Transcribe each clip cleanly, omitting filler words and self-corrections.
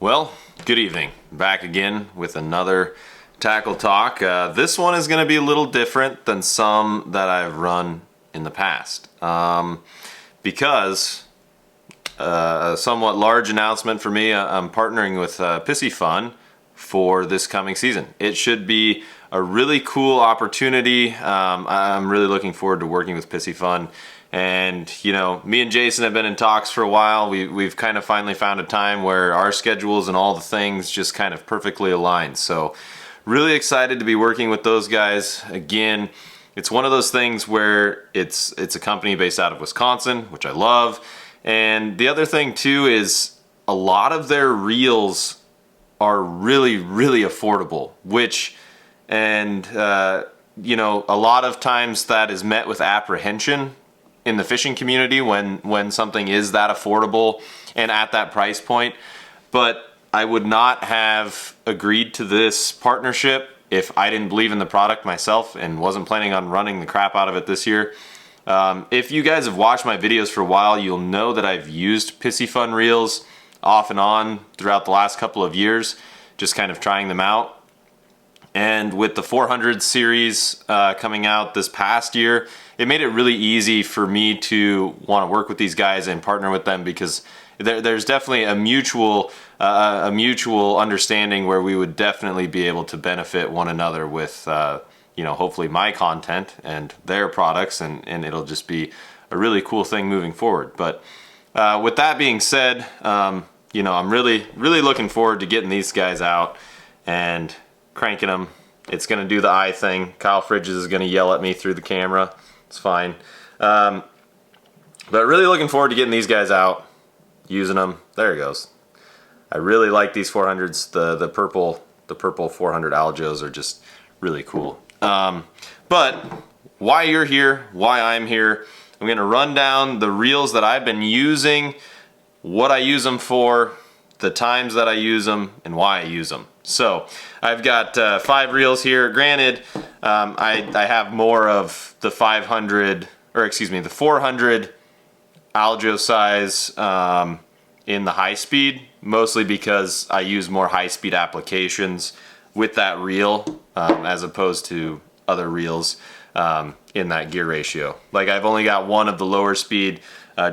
Well, good evening. Back again with another tackle talk. This one is going to be a little different than some that I've run in the past because a somewhat large announcement for me. I'm partnering with Piscifun for this coming season. It should be a really cool opportunity. I'm really looking forward to working with Piscifun. And, you know, me and Jason have been in talks for a while. We've kind of finally found a time where our schedules and all the things just kind of perfectly align. So really excited to be working with those guys. Again, it's one of those things where it's a company based out of Wisconsin, which I love. And the other thing too is a lot of their reels are really, really affordable, which, and you know, a lot of times that is met with apprehension in the fishing community when something is that affordable and at that price point. But I would not have agreed to this partnership if I didn't believe in the product myself and wasn't planning on running the crap out of it this year. If you guys have watched my videos for a while, you'll know that I've used Piscifun Reels off and on throughout the last couple of years, just kind of trying them out. And with the 400 series coming out this past year, it made it really easy for me to want to work with these guys and partner with them, because there's definitely a mutual understanding where we would definitely be able to benefit one another with you know, hopefully my content and their products, and it'll just be a really cool thing moving forward. But with that being said, you know, I'm really looking forward to getting these guys out and cranking them. It's going to do the eye thing. Kyle Fridges is going to yell at me through the camera. It's fine. But really looking forward to getting these guys out, using them. There it goes. I really like these 400s. The purple 400 Algos are just really cool. But why you're here, why I'm here, I'm going to run down the reels that I've been using, what I use them for, the times that I use them, and why I use them. So I've got 5 reels here. Granted, I have more of the 500, or excuse me, the 400 Algo size in the high speed, mostly because I use more high speed applications with that reel as opposed to other reels in that gear ratio. Like, I've only got one of the lower speed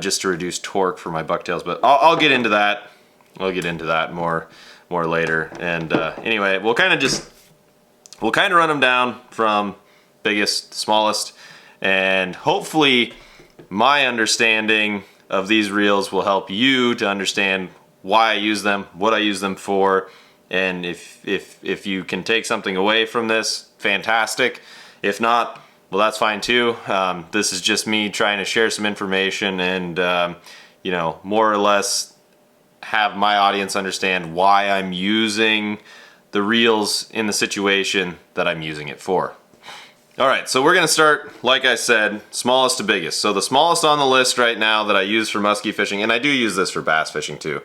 just to reduce torque for my bucktails, but I'll get into that. We'll get into that more later. And anyway, we'll kind of run them down from biggest to smallest, and hopefully my understanding of these reels will help you to understand why I use them, what I use them for, and if you can take something away from this, fantastic. If not, well, that's fine too. This is just me trying to share some information and you know, more or less have my audience understand why I'm using the reels in the situation that I'm using it for. Alright, so we're going to start, like I said, smallest to biggest. So the smallest on the list right now that I use for musky fishing, and I do use this for bass fishing too.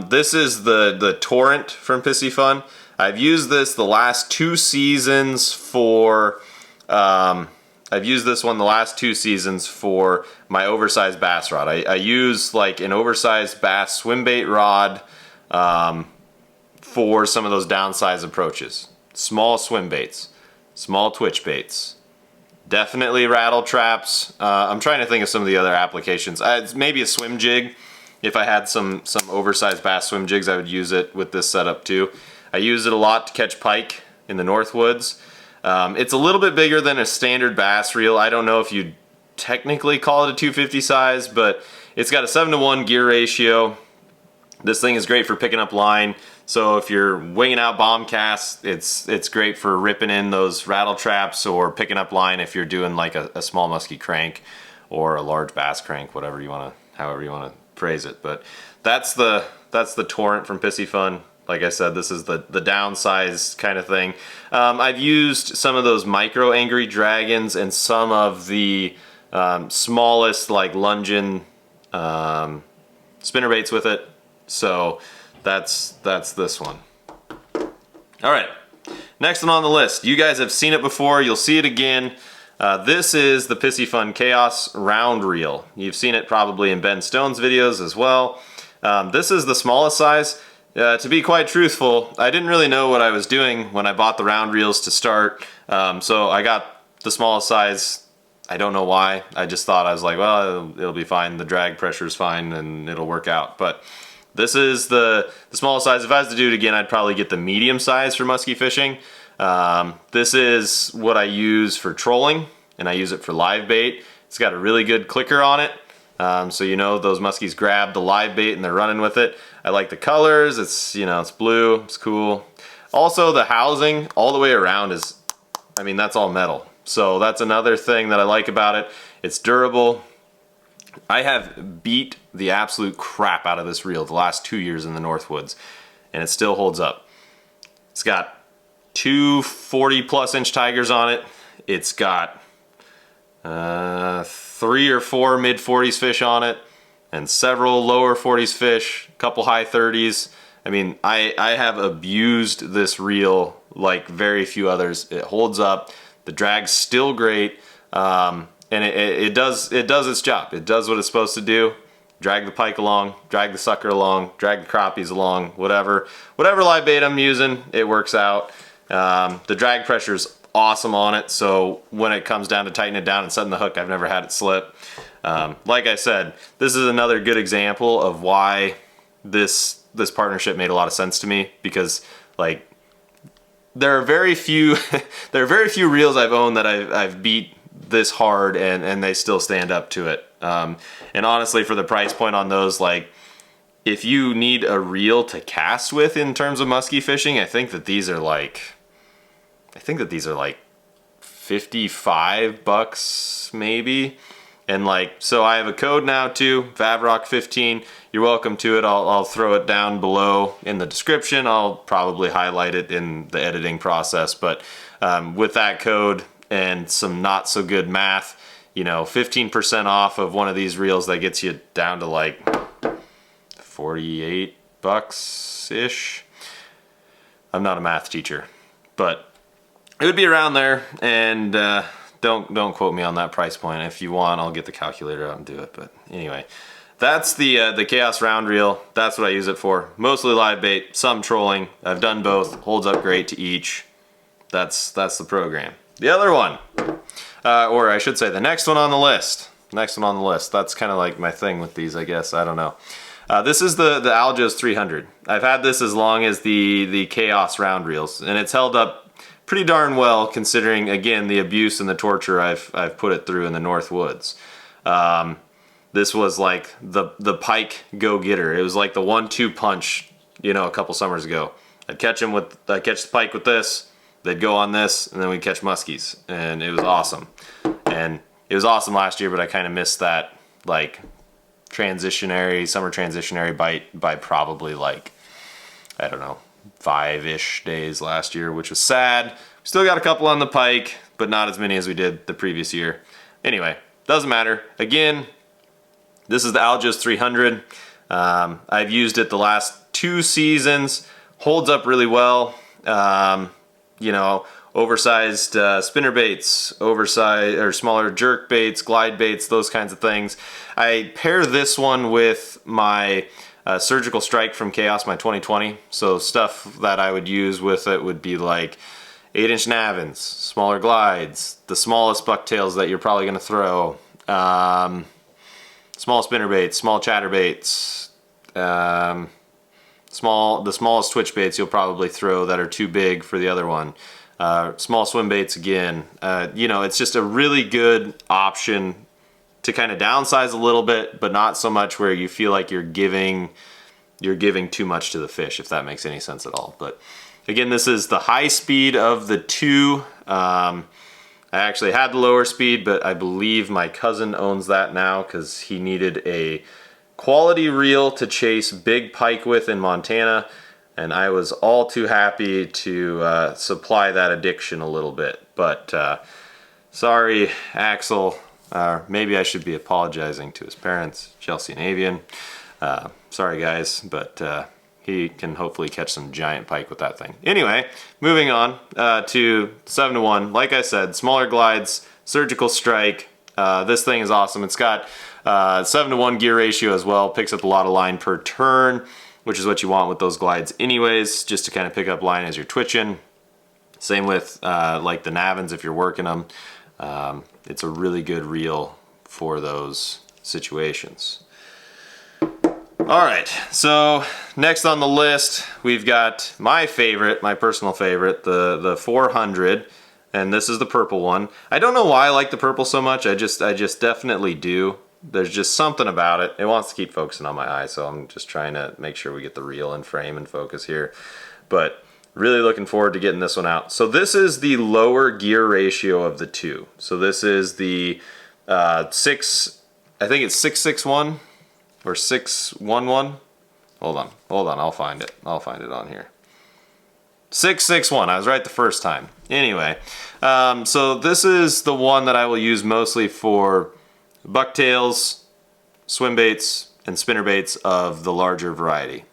This is the Torrent from Piscifun. I've used this the last 2 seasons for I've used this one the last 2 seasons for my oversized bass rod. I use like an oversized bass swim bait rod for some of those downsized approaches. Small swim baits, small twitch baits, definitely rattle traps. I'm trying to think of some of the other applications. Maybe a swim jig. If I had some oversized bass swim jigs, I would use it with this setup too. I use it a lot to catch pike in the North Woods. It's a little bit bigger than a standard bass reel. I don't know if you'd technically call it a 250 size, but it's got a 7-to-1 gear ratio. This thing is great for picking up line. So if you're winging out bomb casts, it's great for ripping in those rattle traps or picking up line if you're doing like a small musky crank or a large bass crank, whatever you want to, however you want to phrase it. But that's the Torrent from Piscifun. Like I said, this is the downsized kind of thing. I've used some of those micro Angry Dragons and some of the smallest like lunging spinnerbaits with it. So that's this one. All right, next one on the list. You guys have seen it before. You'll see it again. This is the Piscifun Chaos Round Reel. You've seen it probably in Ben Stone's videos as well. This is the smallest size. To be quite truthful, I didn't really know what I was doing when I bought the round reels to start. So I got the smallest size. I don't know why. I just thought, I was like, well, it'll be fine. The drag pressure is fine and it'll work out. But this is the smallest size. If I was to do it again, I'd probably get the medium size for musky fishing. This is what I use for trolling, and I use it for live bait. It's got a really good clicker on it. So you know those muskies grab the live bait and they're running with it. I like the colors. It's, you know, it's blue. It's cool. Also, the housing all the way around is, I mean, that's all metal. So that's another thing that I like about it. It's durable. I have beat the absolute crap out of this reel the last 2 years in the Northwoods, and it still holds up. It's got two 40+ inch tigers on it. It's got 3 or 4 mid-40s fish on it, and several lower 40s fish, a couple high 30s. I mean, I have abused this reel like very few others. It holds up. The drag's still great, and it does its job. It does what it's supposed to do. Drag the pike along, drag the sucker along, drag the crappies along, whatever live bait I'm using, it works out. The drag pressure is awesome on it, so when it comes down to tighten it down and setting the hook, I've never had it slip. Like I said, this is another good example of why this partnership made a lot of sense to me, because like there are very few reels I've owned that I've beat this hard and they still stand up to it. And honestly, for the price point on those, like if you need a reel to cast with in terms of musky fishing, I think that these are like $55 maybe. And like, so I have a code now too, VavRock15. You're welcome to it. I'll throw it down below in the description. I'll probably highlight it in the editing process. But with that code and some not so good math, you know, 15% off of one of these reels, that gets you down to like $48-ish. I'm not a math teacher, but it would be around there. And don't quote me on that price point. If you want, I'll get the calculator out and do it. But anyway, that's the Chaos round reel. That's what I use it for. Mostly live bait, some trolling. I've done both. Holds up great to each. That's the program. The other one, or I should say the next one on the list. That's kind of like my thing with these, I guess. I don't know. This is the Algas 300. I've had this as long as the Chaos round reels, and it's held up pretty darn well, considering, again, the abuse and the torture I've put it through in the North Woods. This was like the pike go-getter. It was like the 1-2 punch, you know, a couple summers ago. I'd catch the pike with this, they'd go on this, and then we'd catch muskies, and it was awesome. And it was awesome last year, but I kind of missed that like summer transitionary bite by probably like, I don't know, 5-ish days last year, which was sad. We still got a couple on the pike, but not as many as we did the previous year. Anyway, doesn't matter. Again, this is the Algas 300. I've used it the last 2 seasons. Holds up really well. You know, oversized spinner baits, oversized or smaller jerk baits, glide baits, those kinds of things. I pair this one with my Surgical Strike from Chaos, my 2020. So stuff that I would use with it would be like 8-inch navins, smaller glides, the smallest bucktails that you're probably going to throw, small spinner baits, small chatter baits, the smallest twitch baits you'll probably throw that are too big for the other one. Small swim baits again. You know, it's just a really good option to kind of downsize a little bit, but not so much where you feel like you're giving too much to the fish, if that makes any sense at all. But again, this is the high speed of the two. I actually had the lower speed, but I believe my cousin owns that now because he needed a quality reel to chase big pike with in Montana, and I was all too happy to supply that addiction a little bit. But sorry, Axel. Maybe I should be apologizing to his parents, Chelsea and Avian. Sorry guys, but he can hopefully catch some giant pike with that thing. Anyway, moving on to 7-to-1. Like I said, smaller glides, Surgical Strike. This thing is awesome. It's got 7-to-1 gear ratio as well. Picks up a lot of line per turn, which is what you want with those glides anyways, just to kind of pick up line as you're twitching. Same with like the Navins if you're working them. It's a really good reel for those situations. All right, so next on the list, we've got my favorite, my personal favorite, the 400, and this is the purple one. I don't know why I like the purple so much. I just definitely do. There's just something about it. It wants to keep focusing on my eye, so I'm just trying to make sure we get the reel in frame and focus here. But really looking forward to getting this one out. So this is the lower gear ratio of the two. So this is the I think it's 661 or 611. Hold on, I'll find it on here. 661, I was right the first time. Anyway, so this is the one that I will use mostly for bucktails, swim baits, and spinner baits of the larger variety.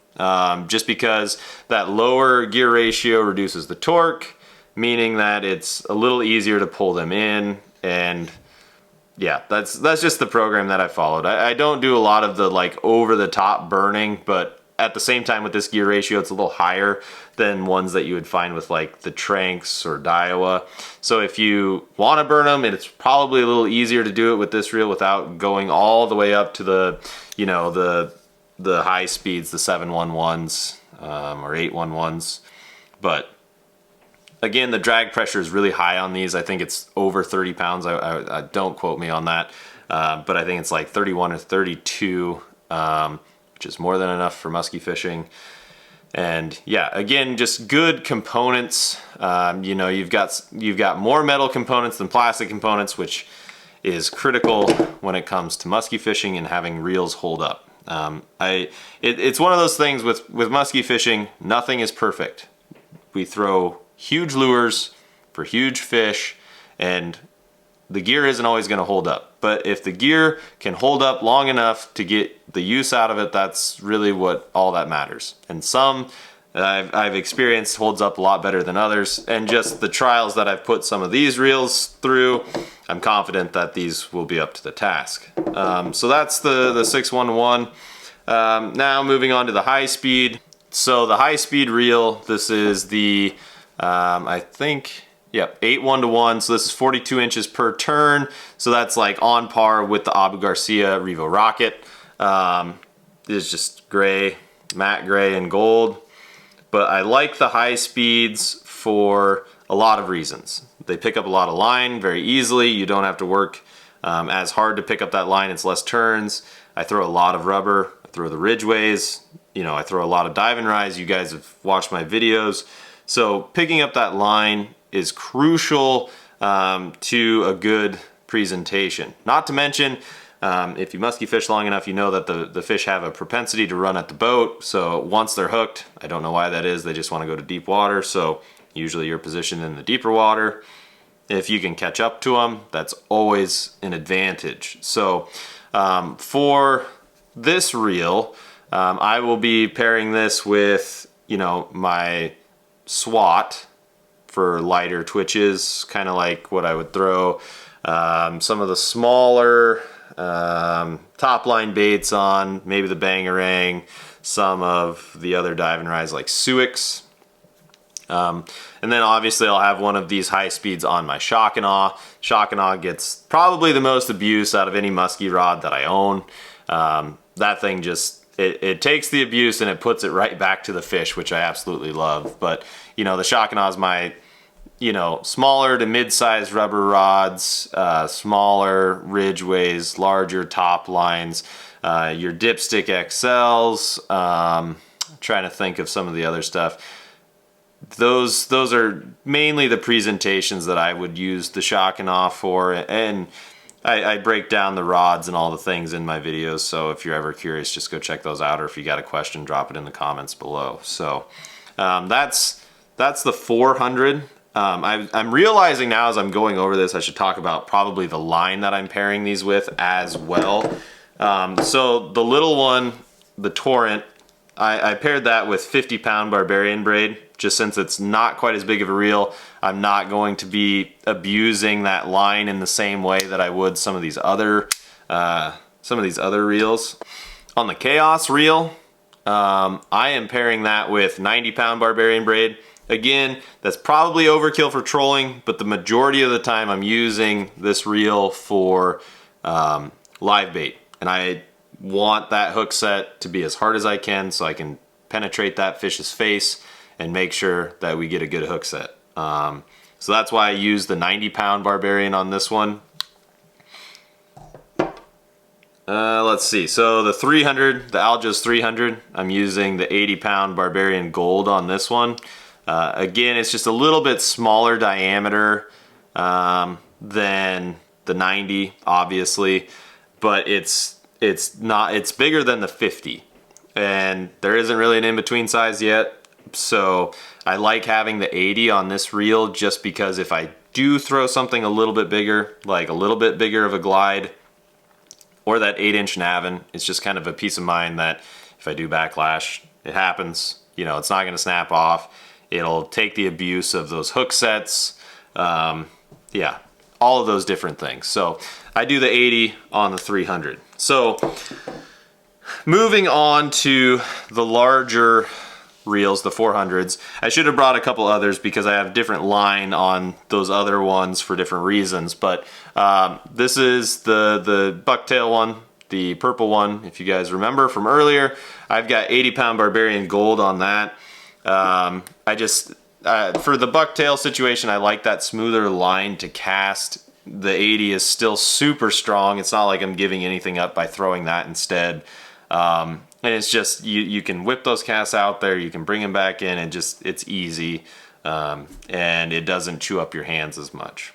Just because that lower gear ratio reduces the torque, meaning that it's a little easier to pull them in, and yeah, that's just the program that I followed. I don't do a lot of the like over the top burning, but at the same time with this gear ratio, it's a little higher than ones that you would find with like the Tranks or Daiwa. So if you want to burn them, it's probably a little easier to do it with this reel without going all the way up to the, you know, the high speeds, the 711s or 811s. But again, the drag pressure is really high on these. I think it's over 30 pounds. I don't quote me on that, but I think it's like 31 or 32, which is more than enough for musky fishing. And yeah, again, just good components. You know, you've got more metal components than plastic components, which is critical when it comes to musky fishing and having reels hold up. It's one of those things with musky fishing, nothing is perfect. We throw huge lures for huge fish, and the gear isn't always going to hold up. But if the gear can hold up long enough to get the use out of it, that's really what all that matters. And some I've experienced holds up a lot better than others, and just the trials that I've put some of these reels through, I'm confident that these will be up to the task. So that's the 611. Now moving on to the high speed. So the high speed reel, this is the I think, yep, 8 1-to-1. So this is 42 inches per turn. So that's like on par with the Abu Garcia Revo Rocket. It's just gray, matte gray and gold. But I like the high speeds for a lot of reasons. They pick up a lot of line very easily. You don't have to work as hard to pick up that line. It's less turns. I throw a lot of rubber. I throw the Ridgways. You know, I throw a lot of dive and rise. You guys have watched my videos. So picking up that line is crucial to a good presentation. Not to mention, if you musky fish long enough, you know that the fish have a propensity to run at the boat. So once they're hooked, I don't know why that is, they just want to go to deep water. So usually you're positioned in the deeper water. If you can catch up to them, that's always an advantage. So for this reel, I will be pairing this with, you know, my SWAT for lighter twitches, kind of like what I would throw some of the smaller Topline baits on, maybe the Bangarang, some of the other dive and rise like Suix. And then obviously I'll have one of these high speeds on my Shock and Awe. Shock and Awe gets probably the most abuse out of any musky rod that I own. That thing just, it takes the abuse and it puts it right back to the fish, which I absolutely love. But, you know, the Shock and Awe is my, you know, smaller to mid-sized rubber rods, smaller Ridgways, larger top lines, your Dipstick XLs, trying to think of some of the other stuff. Those are mainly the presentations that I would use the Shock and Awe for, and I break down the rods and all the things in my videos, so if you're ever curious, just go check those out, or if you got a question, drop it in the comments below. So that's the 400. I'm realizing now as I'm going over this, I should talk about probably the line that I'm pairing these with as well. So the little one, the Torrent, I paired that with 50-pound Barbarian Braid, just since it's not quite as big of a reel. I'm not going to be abusing that line in the same way that I would some of these other reels. On the Chaos reel, I am pairing that with 90-pound Barbarian Braid. Again, that's probably overkill for trolling, but the majority of the time I'm using this reel for live bait. And I want that hook set to be as hard as I can so I can penetrate that fish's face and make sure that we get a good hook set. So that's why I use the 90-pound Barbarian on this one. Let's see, so the 300, the Algas 300, I'm using the 80-pound Barbarian Gold on this one. Again, it's just a little bit smaller diameter than the 90, obviously, but it's bigger than the 50, and there isn't really an in-between size yet. So I like having the 80 on this reel just because if I do throw something a little bit bigger, like a little bit bigger of a glide, or that 8-inch navin, it's just kind of a peace of mind that if I do backlash, it happens. You know, it's not going to snap off. It'll take the abuse of those hook sets. Yeah, all of those different things. So I do the 80 on the 300. So moving on to the larger reels, the 400s. I should have brought a couple others because I have different line on those other ones for different reasons, but this is the bucktail one, the purple one, if you guys remember from earlier. I've got 80-pound Barbarian Gold on that. For the bucktail situation, I like that smoother line to cast. The 80 is still super strong. It's not like I'm giving anything up by throwing that instead. And it's just, you can whip those casts out there, you can bring them back in, and it's easy, and it doesn't chew up your hands as much.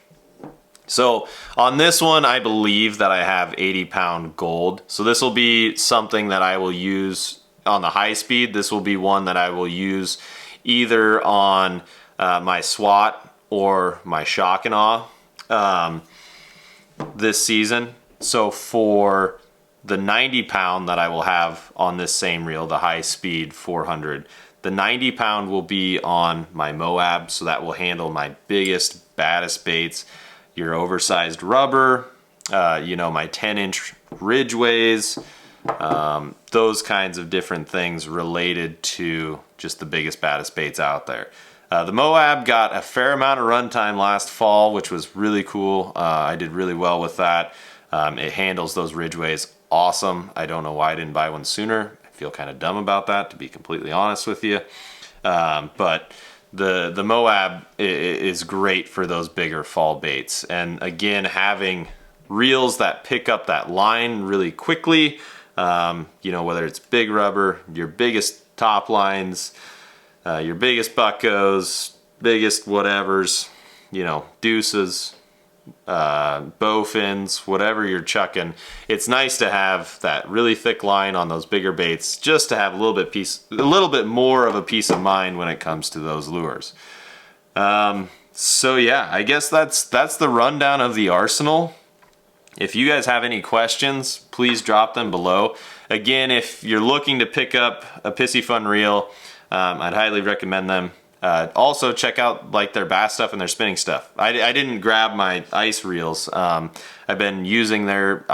So on this one, I believe that I have 80-pound Gold. So this will be something that I will use on the high speed. This will be one that I will use either on my SWAT or my Shock and Awe this season. So for the 90-pound that I will have on this same reel, the high speed 400, the 90-pound will be on my Moab, so that will handle my biggest, baddest baits, your oversized rubber, you know, my 10-inch Ridgways, those kinds of different things related to just the biggest, baddest baits out there. The Moab got a fair amount of runtime last fall, which was really cool. I did really well with that. It handles those Ridgways awesome. I don't know why I didn't buy one sooner. I feel kind of dumb about that, to be completely honest with you. But the Moab is great for those bigger fall baits. And again, having reels that pick up that line really quickly, you know, whether it's big rubber, your biggest top lines, your biggest Buckos, biggest whatevers, you know, deuces, bow fins, whatever you're chucking, it's nice to have that really thick line on those bigger baits, just to have a little bit more of a peace of mind when it comes to those lures. So yeah, I guess that's the rundown of the arsenal. If you guys have any questions, please drop them below. Again, if you're looking to pick up a Piscifun reel, I'd highly recommend them. Also check out like their bass stuff and their spinning stuff. I didn't grab my ice reels. I've been using their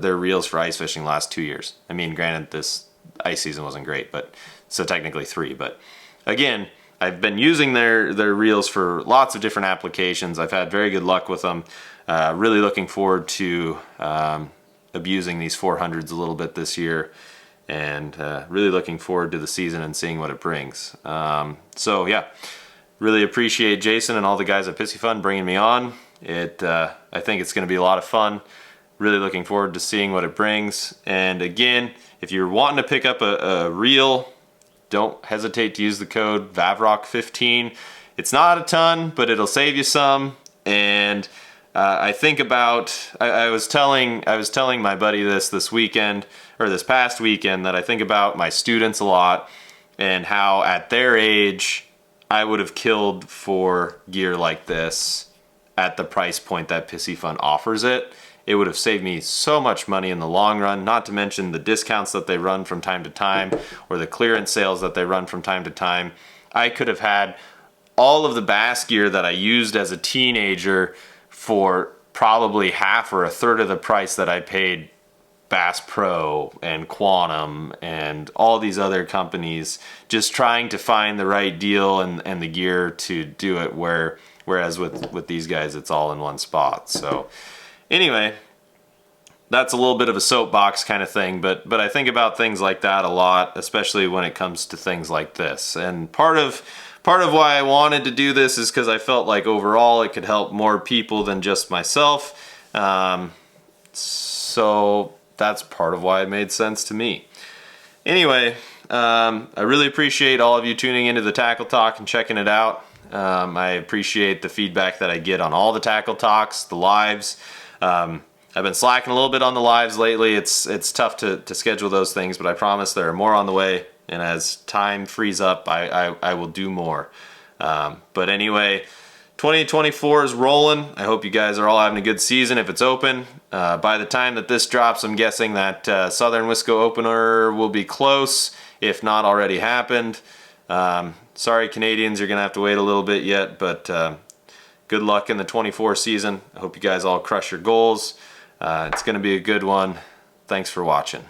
reels for ice fishing the last 2 years. I mean, granted this ice season wasn't great, but so technically 3. But again, I've been using their reels for lots of different applications. I've had very good luck with them. Really looking forward to abusing these 400s a little bit this year. And really looking forward to the season and seeing what it brings. So yeah, really appreciate Jason and all the guys at Piscifun bringing me on. I think it's going to be a lot of fun. Really looking forward to seeing what it brings. And again, if you're wanting to pick up a reel, don't hesitate to use the code VAVROC15. It's not a ton, but it'll save you some. And I was telling my buddy this weekend, or this past weekend, that I think about my students a lot and how at their age I would have killed for gear like this at the price point that Piscifun offers it. It would have saved me so much money in the long run, not to mention the discounts that they run from time to time or the clearance sales that they run from time to time. I could have had all of the bass gear that I used as a teenager for probably half or a third of the price that I paid Bass Pro and Quantum and all these other companies just trying to find the right deal and the gear to do it, whereas with these guys it's all in one spot. So anyway, that's a little bit of a soapbox kind of thing, but I think about things like that a lot, especially when it comes to things like this. And part of why I wanted to do this is because I felt like overall it could help more people than just myself. So that's part of why it made sense to me. Anyway, I really appreciate all of you tuning into the Tackle Talk and checking it out. I appreciate the feedback that I get on all the Tackle Talks, the lives. I've been slacking a little bit on the lives lately. It's tough to schedule those things, but I promise there are more on the way, and as time frees up, I will do more. But anyway, 2024 is rolling. I hope you guys are all having a good season if it's open. By the time that this drops, I'm guessing that Southern Wisco opener will be close, if not already happened. Sorry Canadians, you're gonna have to wait a little bit yet, but good luck in the 24 season. I hope you guys all crush your goals. It's gonna be a good one. Thanks for watching.